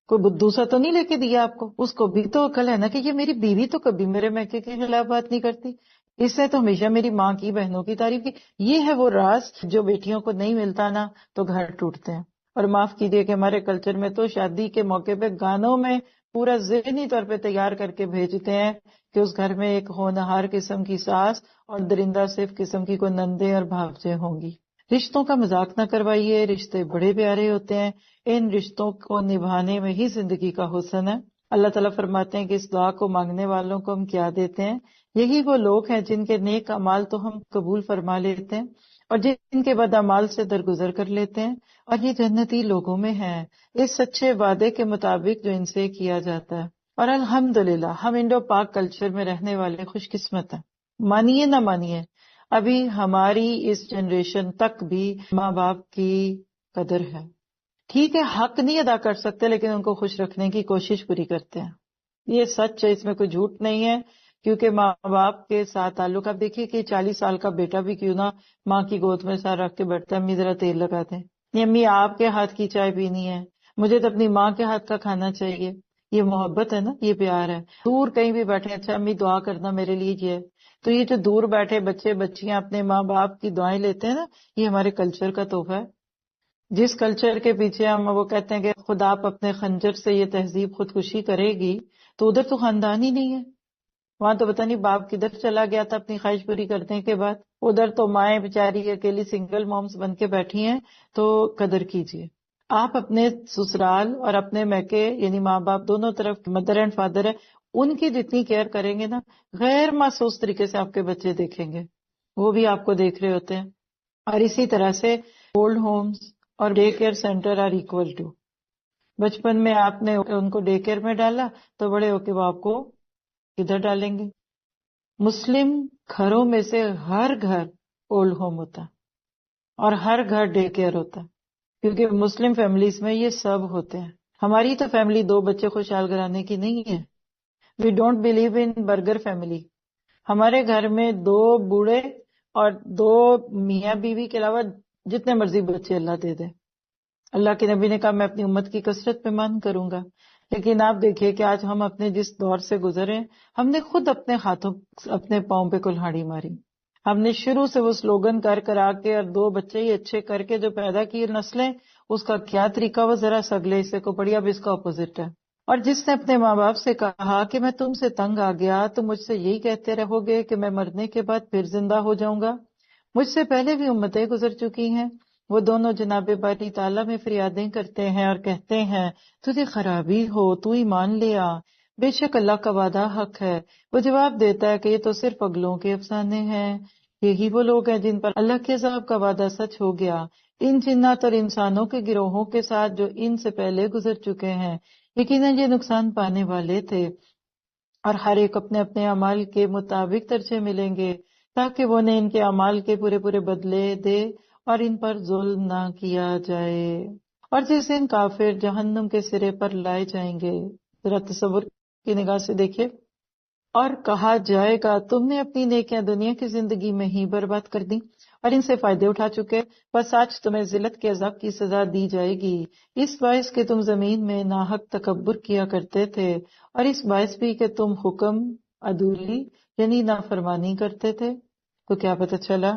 کوئی بدھو سا تو نہیں لے کے دیا آپ کو. اس کو بھی تو عقل ہے نا کہ یہ میری بیوی تو کبھی میرے میکے کے خلاف بات نہیں کرتی, اس نے تو ہمیشہ میری ماں کی بہنوں کی تعریف کی. یہ ہے وہ راز جو بیٹیوں کو نہیں ملتا نا تو گھر ٹوٹتے ہیں. اور معاف کیجیے کہ ہمارے کلچر میں تو شادی کے موقع پہ گانوں میں پورا ذہنی طور پہ تیار کر کے بھیجتے ہیں کہ اس گھر میں ایک ہونہار قسم کی ساس اور درندہ صرف قسم کی کوئی نندے اور بھانجے ہوں گی. رشتوں کا مذاق نہ کروائیے, رشتے بڑے پیارے ہوتے ہیں, ان رشتوں کو نبھانے میں ہی زندگی کا حسن ہے. اللہ تعالیٰ فرماتے ہیں کہ اس دعا کو مانگنے والوں کو ہم کیا دیتے ہیں, یہی وہ لوگ ہیں جن کے نیک اعمال تو ہم قبول فرما لیتے ہیں اور جن کے بد اعمال سے درگزر کر لیتے ہیں, اور یہ جنتی لوگوں میں ہیں اس سچے وعدے کے مطابق جو ان سے کیا جاتا ہے. اور الحمدللہ ہم انڈو پاک کلچر میں رہنے والے خوش قسمت ہیں. مانیے نہ مانیے, ابھی ہماری اس جنریشن تک بھی ماں باپ کی قدر ہے. ٹھیک ہے حق نہیں ادا کر سکتے لیکن ان کو خوش رکھنے کی کوشش پوری کرتے ہیں. یہ سچ ہے, اس میں کوئی جھوٹ نہیں ہے, کیونکہ ماں باپ کے ساتھ تعلق. آپ دیکھیے کہ 40 سال کا بیٹا بھی کیوں نہ ماں کی گود میں سار رکھ کے بیٹھتا ہے, امی ذرا تیل لگا دیں, یہ امی آپ کے ہاتھ کی چائے پینی ہے, مجھے تو اپنی ماں کے ہاتھ کا کھانا چاہیے. یہ محبت ہے نا, یہ پیار ہے. دور کہیں بھی بیٹھے, اچھا امی دعا کرنا میرے لیے یہ. تو یہ جو دور بیٹھے بچے بچیاں اپنے ماں باپ کی دعائیں لیتے ہیں نا, یہ ہمارے کلچر کا تحفہ ہے. جس کلچر کے پیچھے ہم وہ کہتے ہیں کہ خدا آپ اپنے خنجر سے یہ تہذیب خودکشی کرے گی, تو ادھر تو خاندان ہی نہیں ہے. وہاں تو پتہ نہیں باپ کدھر چلا گیا تھا اپنی خواہش پوری کرنے کے بعد. ادھر تو مائیں بیچاری اکیلی سنگل مومس بن کے بیٹھی ہیں. تو قدر کیجیے. آپ اپنے سسرال اور اپنے میکے یعنی ماں باپ دونوں طرف مدر اینڈ فادر ہے, ان کی جتنی کیئر کریں گے نا, غیر محسوس طریقے سے آپ کے بچے دیکھیں گے, وہ بھی آپ کو دیکھ رہے ہوتے ہیں. اور اسی طرح سے اولڈ ہومز اور day care centre are equal to. بچپن میں آپ نے ان کو ڈے کیئر میں ڈالا تو بڑے ہو کے وہ آپ کو کدھر ڈالیں گے. مسلم گھروں میں سے ہر گھر اولڈ ہوم ہوتا ہے اور ہر گھر ڈے کیئر ہوتا ہے, کیونکہ مسلم فیملیز میں یہ سب ہوتے ہیں. ہماری تو فیملی 2 بچے خوشحال کرانے کی نہیں ہے. We don't believe in burger family. ہمارے گھر میں 2 بوڑھے اور 2 میاں بیوی کے علاوہ جتنے مرضی بچے اللہ دے دے. اللہ کے نبی نے کہا میں اپنی امت کی کثرت پہ مان کروں گا. لیکن آپ دیکھیے کہ آج ہم اپنے جس دور سے گزرے, ہم نے خود اپنے ہاتھوں اپنے پاؤں پہ کلہاڑی ماری. ہم نے شروع سے وہ سلوگن کر کے اور 2 بچے ہی اچھے کر کے جو پیدا کی نسلیں, اس کا کیا طریقہ وہ ذرا سگلے سے کو پڑی. اب اس کا اپوزٹ ہے. اور جس نے اپنے ماں باپ سے کہا کہ میں تم سے تنگ آ گیا تو مجھ سے یہی کہتے رہو گے کہ میں مرنے کے بعد پھر زندہ ہو جاؤں گا. مجھ سے پہلے بھی امتیں گزر چکی ہیں, وہ دونوں جناب باری تعالیٰ میں فریادیں کرتے ہیں اور کہتے ہیں تجھے خرابی ہو تو ایمان لے آ, بے شک اللہ کا وعدہ حق ہے. وہ جواب دیتا ہے کہ یہ تو صرف اگلوں کے افسانے ہیں. یہی وہ لوگ ہیں جن پر اللہ کے عذاب کا وعدہ سچ ہو گیا, ان جنات اور انسانوں کے گروہوں کے ساتھ جو ان سے پہلے گزر چکے ہیں. یقیناً یہ نقصان پانے والے تھے, اور ہر ایک اپنے اپنے اعمال کے مطابق درجے ملیں گے, تاکہ وہ انہیں ان کے اعمال کے پورے پورے بدلے دے اور ان پر ظلم نہ کیا جائے. اور جس دن کافر جہنم کے سرے پر لائے جائیں گے, ذرا تصور کی نگاہ سے دیکھیں, اور کہا جائے گا تم نے اپنی نیکیاں دنیا کی زندگی میں ہی برباد کر دیں اور ان سے فائدے اٹھا چکے, بس آج تمہیں ذلت کے عذاب کی سزا دی جائے گی, اس باعث کہ تم زمین میں ناحق تکبر کیا کرتے تھے, اور اس باعث بھی کہ تم حکم عدولی یعنی نافرمانی کرتے تھے. تو کیا پتہ چلا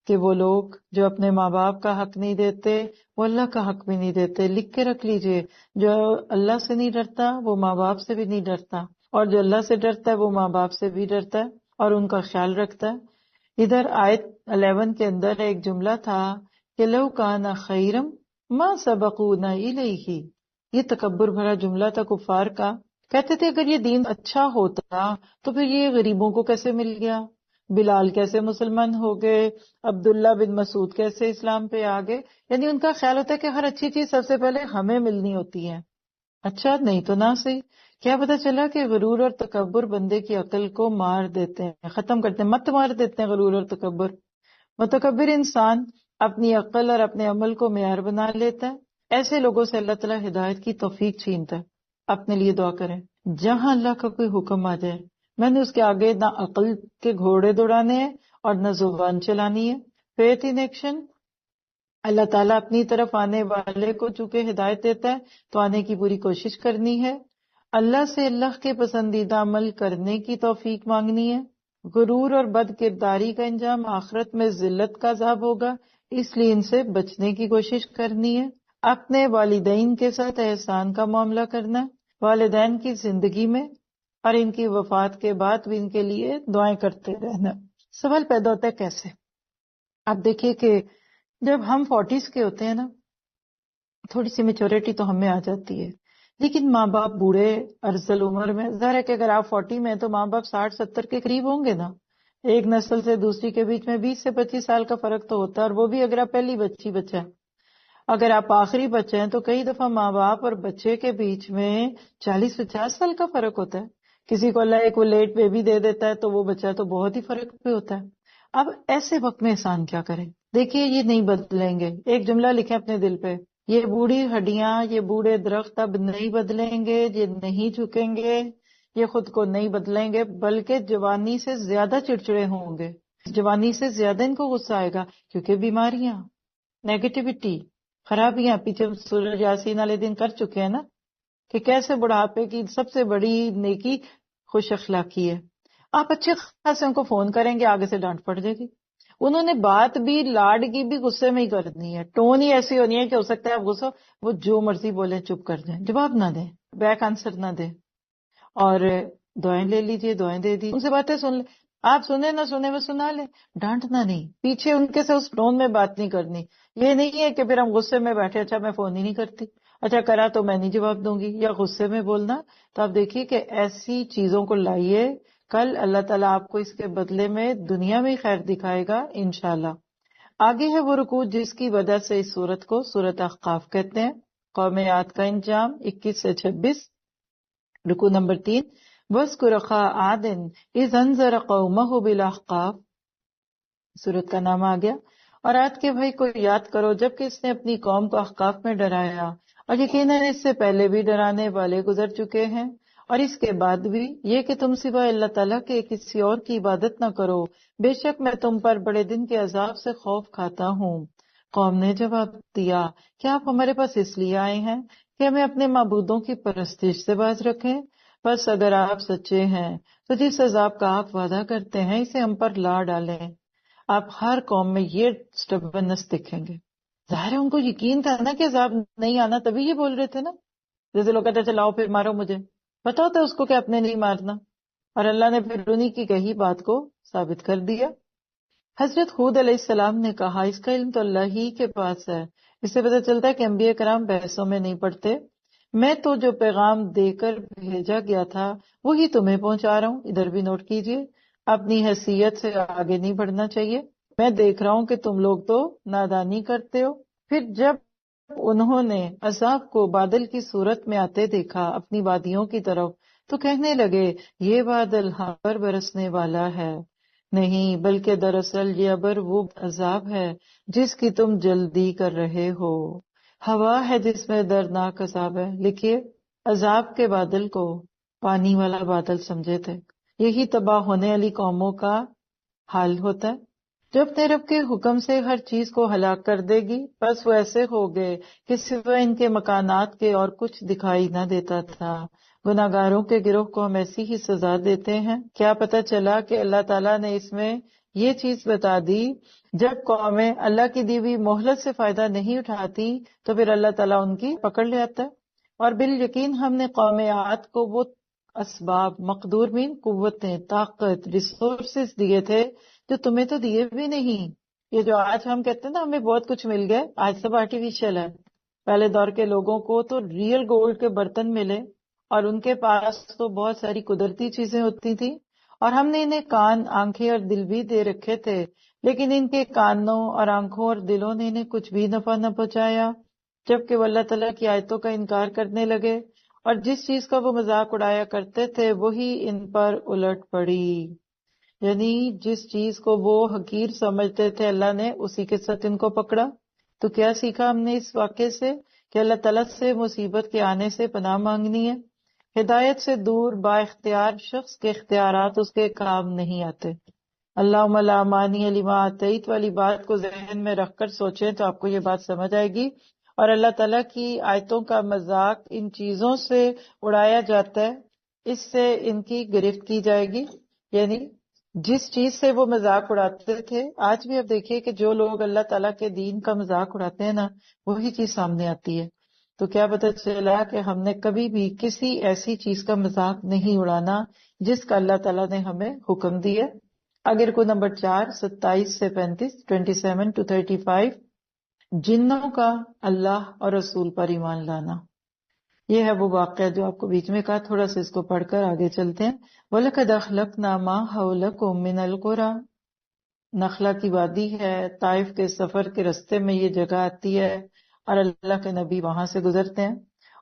کہ وہ لوگ جو اپنے ماں باپ کا حق نہیں دیتے وہ اللہ کا حق بھی نہیں دیتے. لکھ کے رکھ لیجئے, جو اللہ سے نہیں ڈرتا وہ ماں باپ سے بھی نہیں ڈرتا, اور جو اللہ سے ڈرتا ہے وہ ماں باپ سے بھی ڈرتا ہے اور ان کا خیال رکھتا ہے. ادھر آیت 11 کے اندر ایک جملہ تھا کہ لو کان خیرم ما سبقونا الیہ. یہ تکبر بھرا جملہ تھا کفار کا. کہتے تھے اگر یہ دین اچھا ہوتا تو پھر یہ غریبوں کو کیسے مل گیا, بلال کیسے مسلمان ہو گئے, عبداللہ بن مسعود کیسے اسلام پہ آ گئے. یعنی ان کا خیال ہوتا ہے کہ ہر اچھی چیز سب سے پہلے ہمیں ملنی ہوتی ہے. اچھا نہیں تو نہ صحیح. کیا پتا چلا کہ غرور اور تکبر بندے کی عقل کو مار دیتے ہیں, ختم کرتے ہیں, مت مار دیتے ہیں غرور اور تکبر. متکبر انسان اپنی عقل اور اپنے عمل کو معیار بنا لیتا ہے. ایسے لوگوں سے اللہ تعالیٰ ہدایت کی توفیق چھینتا ہے. اپنے لیے دعا کریں, جہاں اللہ کا کوئی حکم آ جائے میں نے اس کے آگے نہ عقل کے گھوڑے دوڑانے ہیں اور نہ زبان چلانی ہے. فیتھ ان ایکشن، اللہ تعالیٰ اپنی طرف آنے والے کو چونکہ ہدایت دیتا ہے تو آنے کی پوری کوشش کرنی ہے. اللہ سے اللہ کے پسندیدہ عمل کرنے کی توفیق مانگنی ہے. غرور اور بد کرداری کا انجام آخرت میں ذلت کا عذاب ہوگا، اس لیے ان سے بچنے کی کوشش کرنی ہے. اپنے والدین کے ساتھ احسان کا معاملہ کرنا، والدین کی زندگی میں اور ان کی وفات کے بعد بھی ان کے لیے دعائیں کرتے رہنا. سوال پیدا ہوتا ہے کیسے؟ آپ دیکھیے کہ جب ہم 40s کے ہوتے ہیں نا، تھوڑی سی میچورٹی تو ہمیں آ جاتی ہے، لیکن ماں باپ بوڑھے ارذل عمر میں، ظاہر ہے کہ اگر آپ 40 میں ہیں تو ماں باپ 60-70 کے قریب ہوں گے نا. ایک نسل سے دوسری کے بیچ میں 20 سے 25 سال کا فرق تو ہوتا ہے، اور وہ بھی اگر آپ پہلی بچہ ہے. اگر آپ آخری بچے ہیں تو کئی دفعہ ماں باپ اور بچے کے بیچ میں 40-50 سال کا فرق ہوتا ہے. کسی کو اللہ ایک وہ لیٹ بیبی دے دیتا ہے تو وہ بچہ تو بہت ہی فرق پہ ہوتا ہے. اب ایسے وقت میں احسان کیا کریں؟ دیکھیے یہ نہیں بدلیں گے. ایک جملہ لکھیں اپنے دل پہ، یہ بوڑھی ہڈیاں، یہ بوڑھے درخت اب نہیں بدلیں گے، یہ نہیں جھکیں گے، یہ خود کو نہیں بدلیں گے، بلکہ جوانی سے زیادہ چڑچڑے ہوں گے. جوانی سے زیادہ ان کو غصہ آئے گا، کیونکہ بیماریاں، نیگیٹیوٹی، خرابیاں پِیچھے سورج یاسین والے دن کر چکے ہیں نا، کہ کیسے بڑھاپے کی سب سے بڑی نیکی خوش اخلاقی ہے. آپ اچھے خاصے ان کو فون کریں گے، آگے سے ڈانٹ پڑ جائے گی. انہوں نے بات بھی لاڈ کی بھی غصے میں ہی کرنی ہے، ٹون ہی ایسی ہونی ہے کہ ہو سکتا ہے آپ غصہ، وہ جو مرضی بولے چپ کر جائیں، جواب نہ دیں، بیک آنسر نہ دیں، اور دعائیں لے لیجئے، دعائیں دے دی، ان سے باتیں سن لیں. آپ سنیں نہ سنیں وہ سنا لیں، ڈانٹنا نہیں، پیچھے ان کے سے اس ٹون میں بات نہیں کرنی. یہ نہیں ہے کہ پھر ہم غصے میں بیٹھے، اچھا میں فون ہی نہیں کرتی، اچھا کرا تو میں نہیں جواب دوں گی، یا غصے میں بولنا. تو آپ دیکھیے کہ ایسی چیزوں کو لائیے، کل اللہ تعالیٰ آپ کو اس کے بدلے میں دنیا میں ہی خیر دکھائے گا انشاءاللہ. آگے ہے وہ رکوع جس کی وجہ سے اس سورت کو سورت احقاف کہتے ہیں. قوم عاد کا انجام 21 سے 26. رکوع نمبر 3، وَاذْكُرْ أَخَا عَادٍ إِذْ أَنذَرَ قَوْمَهُ بِالْأَحْقَافِ. سورت کا نام آ گیا. اور عاد کے بھائی کو یاد کرو جبکہ اس نے اپنی قوم کو احقاف میں ڈرایا، اور یقیناً اس سے پہلے بھی ڈرانے والے گزر چکے ہیں. اور اس کے بعد بھی یہ کہ تم سوائے اللہ تعالیٰ کے کسی اور کی عبادت نہ کرو، بے شک میں تم پر بڑے دن کے عذاب سے خوف کھاتا ہوں. قوم نے جواب دیا، کیا آپ ہمارے پاس اس لیے آئے ہیں کہ ہمیں اپنے معبودوں کی پرستش سے باز رکھیں؟ بس اگر آپ سچے ہیں تو جس عذاب کا آپ وعدہ کرتے ہیں اسے ہم پر لا ڈالیں. آپ ہر قوم میں یہ سٹبنس دیکھیں گے. ظاہر ہے ان کو یقین تھا نا کہ عذاب نہیں آنا، تبھی یہ بول رہے تھے نا. جیسے لوگ کہتے چلاؤ پھر مارو مجھے، پتا ہوتا ہے اس کو کہ اپنے نہیں مارنا، اور اللہ نے پھر انہی کی کہی بات کو ثابت کر دیا. حضرت ہود علیہ السلام نے کہا اس کا علم تو اللہ ہی کے پاس ہے. اس سے پتہ چلتا ہے کہ انبیاء کرام بحثوں میں نہیں پڑتے. میں تو جو پیغام دے کر بھیجا گیا تھا وہی تمہیں پہنچا رہا ہوں. ادھر بھی نوٹ کیجئے، اپنی حیثیت سے آگے نہیں بڑھنا چاہیے. میں دیکھ رہا ہوں کہ تم لوگ تو نادانی کرتے ہو. پھر جب انہوں نے عذاب کو بادل کی صورت میں آتے دیکھا اپنی وادیوں کی طرف تو کہنے لگے یہ بادل ہم پر برسنے والا ہے. نہیں بلکہ دراصل یہ ابر وہ عذاب ہے جس کی تم جلدی کر رہے ہو. ہوا ہے جس میں دردناک عذاب ہے. لکھیے عذاب کے بادل کو پانی والا بادل سمجھے تھے. یہی تباہ ہونے والی قوموں کا حال ہوتا ہے. جب اپنے رب کے حکم سے ہر چیز کو ہلاک کر دے گی بس وہ ایسے ہو گئے کہ سوائے ان کے مکانات کے اور کچھ دکھائی نہ دیتا تھا. گناہگاروں کے گروہ کو ہم ایسی ہی سزا دیتے ہیں. کیا پتہ چلا کہ اللہ تعالیٰ نے اس میں یہ چیز بتا دی، جب قومیں اللہ کی دی ہوئی مہلت سے فائدہ نہیں اٹھاتی تو پھر اللہ تعالیٰ ان کی پکڑ لے آتا ہے. اور بالیقین ہم نے قوم عاد کو وہ اسباب، مقدور مین قوتیں، طاقت، ریسورسز دیے تھے جو تمہیں تو دیے بھی نہیں. یہ جو آج ہم کہتے ہیں نا ہمیں بہت کچھ مل گیا، آج سب آرٹیفیشل ہے. پہلے دور کے لوگوں کو تو ریئل گولڈ کے برتن ملے اور ان کے پاس تو بہت ساری قدرتی چیزیں ہوتی تھی، اور ہم نے انہیں کان، آنکھیں اور دل بھی دے رکھے تھے، لیکن ان کے کانوں اور آنکھوں اور دلوں نے انہیں کچھ بھی نفع نہ پہنچایا جبکہ وہ اللہ تعالیٰ کی آیتوں کا انکار کرنے لگے، اور جس چیز کا وہ مذاق اڑایا کرتے تھے وہی ان پر الٹ پڑی. یعنی جس چیز کو وہ حقیر سمجھتے تھے اللہ نے اسی کے ساتھ ان کو پکڑا. تو کیا سیکھا ہم نے اس واقعے سے؟ کہ اللہ تعالیٰ سے مصیبت کے آنے سے پناہ مانگنی ہے. ہدایت سے دور با اختیار شخص کے اختیارات اس کے کام نہیں آتے. اللہم لا مانع لما اعطیت والی بات کو ذہن میں رکھ کر سوچیں تو آپ کو یہ بات سمجھ آئے گی. اور اللہ تعالیٰ کی آیتوں کا مذاق ان چیزوں سے اڑایا جاتا ہے، اس سے ان کی گرفت کی جائے گی. یعنی جس چیز سے وہ مذاق اڑاتے تھے، آج بھی اب دیکھیے کہ جو لوگ اللہ تعالیٰ کے دین کا مذاق اڑاتے ہیں نا، وہی چیز سامنے آتی ہے. تو کیا پتہ چلا کہ ہم نے کبھی بھی کسی ایسی چیز کا مذاق نہیں اڑانا جس کا اللہ تعالیٰ نے ہمیں حکم دیا. آگے کو نمبر 4 27 سے 35 27 to 35 جنوں کا اللہ اور رسول پر ایمان لانا. یہ ہے وہ واقعہ جو آپ کو بیچ میں کہا، تھوڑا سا اس کو پڑھ کر آگے چلتے ہیں. وَلَقَدْ أَخْلَقْنَا مَا حَوْلَكُم مِّنَ الْقُرَىٰ، نخلا کی وادی ہے، طائف کے سفر کے رستے میں یہ جگہ آتی ہے اور اللہ کے نبی وہاں سے گزرتے ہیں.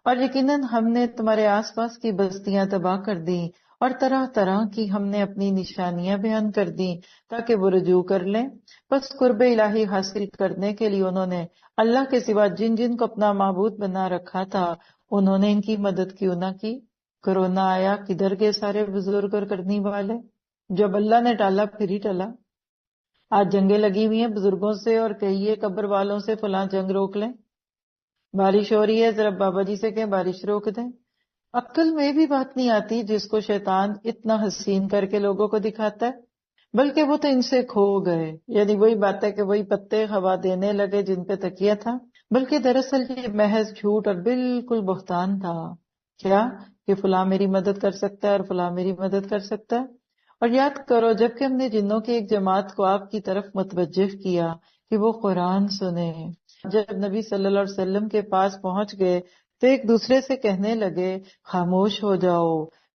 اور یقیناً ہم نے تمہارے آس پاس کی بستیاں تباہ کر دیں اور طرح طرح کی ہم نے اپنی نشانیاں بیان کر دیں تاکہ وہ رجوع کر لیں. بس قرب الہی حاصل کرنے کے لیے انہوں نے اللہ کے سوا جن جن کو اپنا معبود بنا رکھا تھا انہوں نے ان کی مدد کیوں نہ کی. کرونا آیا، کدھر گئے سارے بزرگ اور کرنی والے؟ جب اللہ نے ٹالا پھر ہی ٹلا. آج جنگیں لگی ہوئی ہیں بزرگوں سے، اور کہیے قبر والوں سے فلاں جنگ روک لیں. بارش ہو رہی ہے، ذرا بابا جی سے کہیں بارش روک دیں. عقل میں بھی بات نہیں آتی جس کو شیطان اتنا حسین کر کے لوگوں کو دکھاتا ہے. بلکہ وہ تو ان سے کھو گئے. یعنی وہی بات ہے کہ وہی پتے ہوا دینے لگے جن پہ تکیہ تھا. بلکہ دراصل یہ محض جھوٹ اور بالکل بہتان تھا. کیا کہ فلاں میری مدد کر سکتا ہے اور فلاں میری مدد کر سکتا ہے. اور یاد کرو جب کہ ہم نے جنوں کی ایک جماعت کو آپ کی طرف متوجہ کیا کہ وہ قرآن سنے، جب نبی صلی اللہ علیہ وسلم کے پاس پہنچ گئے تو ایک دوسرے سے کہنے لگے خاموش ہو جاؤ.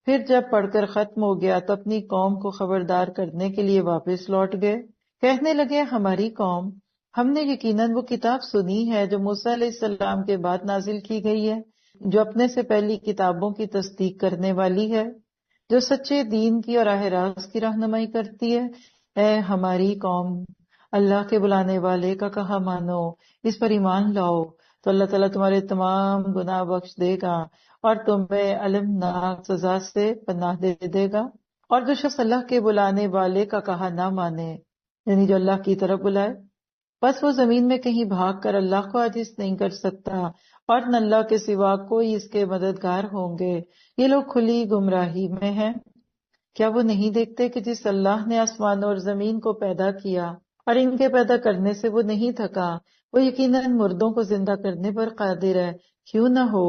پھر جب پڑھ کر ختم ہو گیا تو اپنی قوم کو خبردار کرنے کے لیے واپس لوٹ گئے. کہنے لگے ہماری قوم، ہم نے یقیناً وہ کتاب سنی ہے جو موسیٰ علیہ السلام کے بعد نازل کی گئی ہے، جو اپنے سے پہلی کتابوں کی تصدیق کرنے والی ہے، جو سچے دین کی اور راہ راست کی رہنمائی کرتی ہے. اے ہماری قوم، اللہ کے بلانے والے کا کہا مانو، اس پر ایمان لاؤ تو اللہ تعالیٰ تمہارے تمام گناہ بخش دے گا اور تمہیں المناک سزا سے پناہ دے دے گا. اور جو شخص اللہ کے بلانے والے کا کہا نہ مانے، یعنی جو اللہ کی طرف بلائے، بس وہ زمین میں کہیں بھاگ کر اللہ کو عاجز نہیں کر سکتا اور نہ اللہ کے سوا کوئی اس کے مددگار ہوں گے. یہ لوگ کھلی گمراہی میں ہیں. کیا وہ نہیں دیکھتے کہ جس اللہ نے آسمان اور زمین کو پیدا کیا اور ان کے پیدا کرنے سے وہ نہیں تھکا، وہ یقیناً مردوں کو زندہ کرنے پر قادر ہے. کیوں نہ ہو،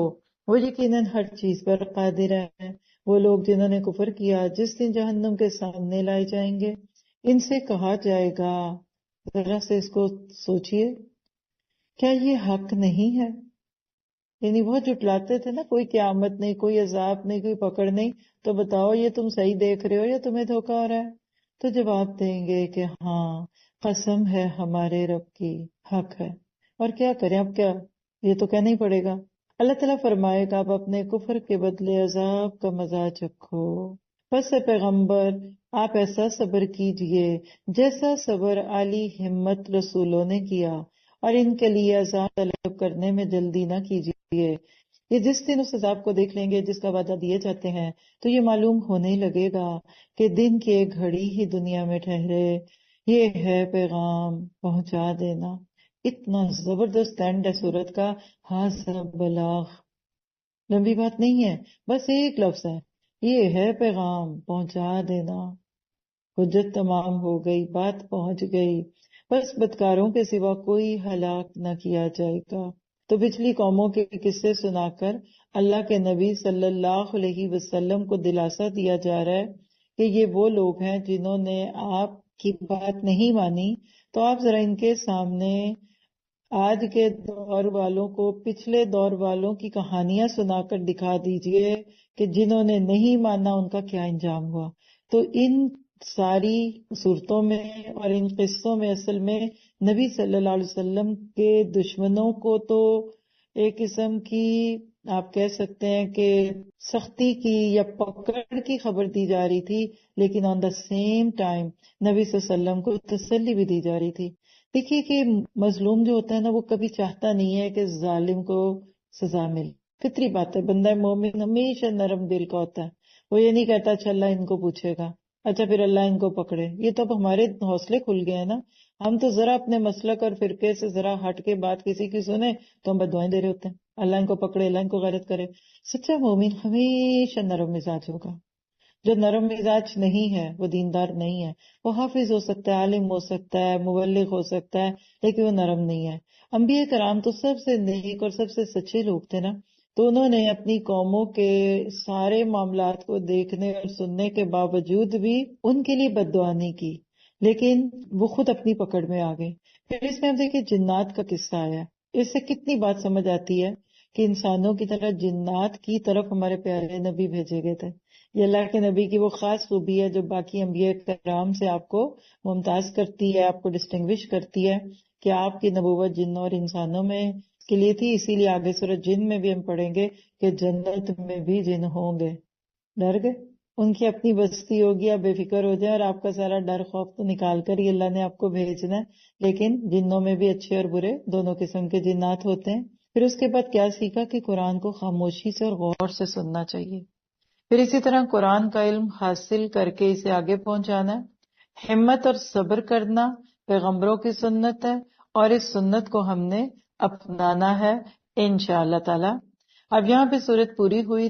وہ یقیناً ہر چیز پر قادر ہے. وہ لوگ جنہوں نے کفر کیا جس دن جہنم کے سامنے لائے جائیں گے، ان سے کہا جائے گا، ذرا سے اس کو سوچئے، کیا یہ حق نہیں ہے؟ یعنی بہت جھٹلاتے تھے نا، کوئی قیامت نہیں، کوئی عذاب نہیں، کوئی پکڑ نہیں، تو بتاؤ یہ تم صحیح دیکھ رہے ہو یا تمہیں دھوکہ ہو رہا ہے؟ تو جواب دیں گے کہ ہاں قسم ہے ہمارے رب کی، حق ہے. اور کیا کریں، اب کیا، یہ تو کہنا ہی پڑے گا. اللہ تعالیٰ فرمائے گا اب اپنے کفر کے بدلے عذاب کا مزہ چکھو. بس اے پیغمبر آپ ایسا صبر کیجئے جیسا صبر عالی ہمت رسولوں نے کیا، اور ان کے لیے عذاب طلب کرنے میں جلدی نہ کیجیے. یہ جس دن اس عذاب کو دیکھ لیں گے جس کا وعدہ دیے جاتے ہیں تو یہ معلوم ہونے لگے گا کہ دن کی ایک گھڑی ہی دنیا میں ٹھہرے. یہ ہے پیغام پہنچا دینا. اتنا زبردست اینڈ ہے سورت کا، ھذا بلاغ. لمبی بات نہیں ہے، بس ایک لفظ ہے، یہ ہے پیغام پہنچا دینا. حجت تمام ہو گئی، بات پہنچ گئی، بس بدکاروں کے سوا کوئی ہلاک نہ کیا جائے گا. تو پچھلی قوموں کے قصے سنا کر اللہ کے نبی صلی اللہ علیہ وسلم کو دلاسا دیا جا رہا ہے کہ یہ وہ لوگ ہیں جنہوں نے آپ کی بات نہیں مانی. تو آپ ذرا ان کے سامنے آج کے دور والوں کو پچھلے دور والوں کی کہانیاں سنا کر دکھا دیجئے کہ جنہوں نے نہیں مانا ان کا کیا انجام ہوا. تو ان ساری صورتوں میں اور ان قصوں میں اصل میں نبی صلی اللہ علیہ وسلم کے دشمنوں کو تو ایک قسم کی آپ کہہ سکتے ہیں کہ سختی کی یا پکڑ کی خبر دی جا رہی تھی، لیکن آن دا سیم ٹائم نبی صلی اللہ علیہ وسلم کو تسلی بھی دی جا رہی تھی. دیکھیے کہ مظلوم جو ہوتا ہے نا، وہ کبھی چاہتا نہیں ہے کہ ظالم کو سزا مل. فطری بات ہے، بندہ مومن ہمیشہ نرم دل کا ہوتا ہے. وہ یہ نہیں کہتا اچھا اللہ ان کو پوچھے گا. اچھا پھر اللہ ان کو پکڑے. یہ تو اب ہمارے حوصلے کھل گئے ہیں نا. ہم تو ذرا اپنے مسلک اور فرقے سے ذرا ہٹ کے بات کسی کی سنیں تو ہم بدوائیں دے رہے ہوتے ہیں. اللہ ان کو پکڑے، اللہ ان کو غارت کرے. سچا مومن ہمیشہ نرم مزاج ہوگا. جو نرم مزاج نہیں ہے وہ دیندار نہیں ہے. وہ حافظ ہو سکتا ہے، عالم ہو سکتا ہے، مبلغ ہو سکتا ہے، لیکن وہ نرم نہیں ہے. انبیاء کرام تو سب سے نیک اور سب سے سچے لوگ تھے نا. تو انہوں نے اپنی قوموں کے سارے معاملات کو دیکھنے اور سننے کے باوجود بھی ان کے لیے بد دعا نہیں کی، لیکن وہ خود اپنی پکڑ میں آ گئے. پھر اس میں ہم دیکھیں جنات کا قصہ آیا. اس سے کتنی بات سمجھ آتی ہے کہ انسانوں کی طرح جنات کی طرف ہمارے پیارے نبی بھیجے گئے تھے. یہ اللہ کے نبی کی وہ خاص خوبی ہے جو باقی انبیاء کرام سے آپ کو ممتاز کرتی ہے، آپ کو ڈسٹنگوش کرتی ہے کہ آپ کی نبوت جنوں اور انسانوں میں کے لیے تھی. اسی لیے آگے سورۃ جن میں بھی ہم پڑھیں گے کہ جنت میں بھی جن ہوں گے. ڈر گئے؟ ان کی اپنی بستی ہوگی، آپ بے فکر ہو جائیں اور آپ کا سارا ڈر خوف تو نکال کر ہی اللہ نے آپ کو بھیجنا ہے. لیکن جنوں میں بھی اچھے اور برے دونوں قسم کے جنات ہوتے ہیں. پھر اس کے بعد کیا سیکھا کہ قرآن کو خاموشی سے اور غور سے سننا چاہیے. پھر اسی طرح قرآن کا علم حاصل کر کے اسے آگے پہنچانا ہے. ہمت اور صبر کرنا پیغمبروں کی سنت ہے اور اس سنت کو ہم نے اپنانا ہے انشاءاللہ تعالی. اب یہاں پہ صورت پوری ہوئی.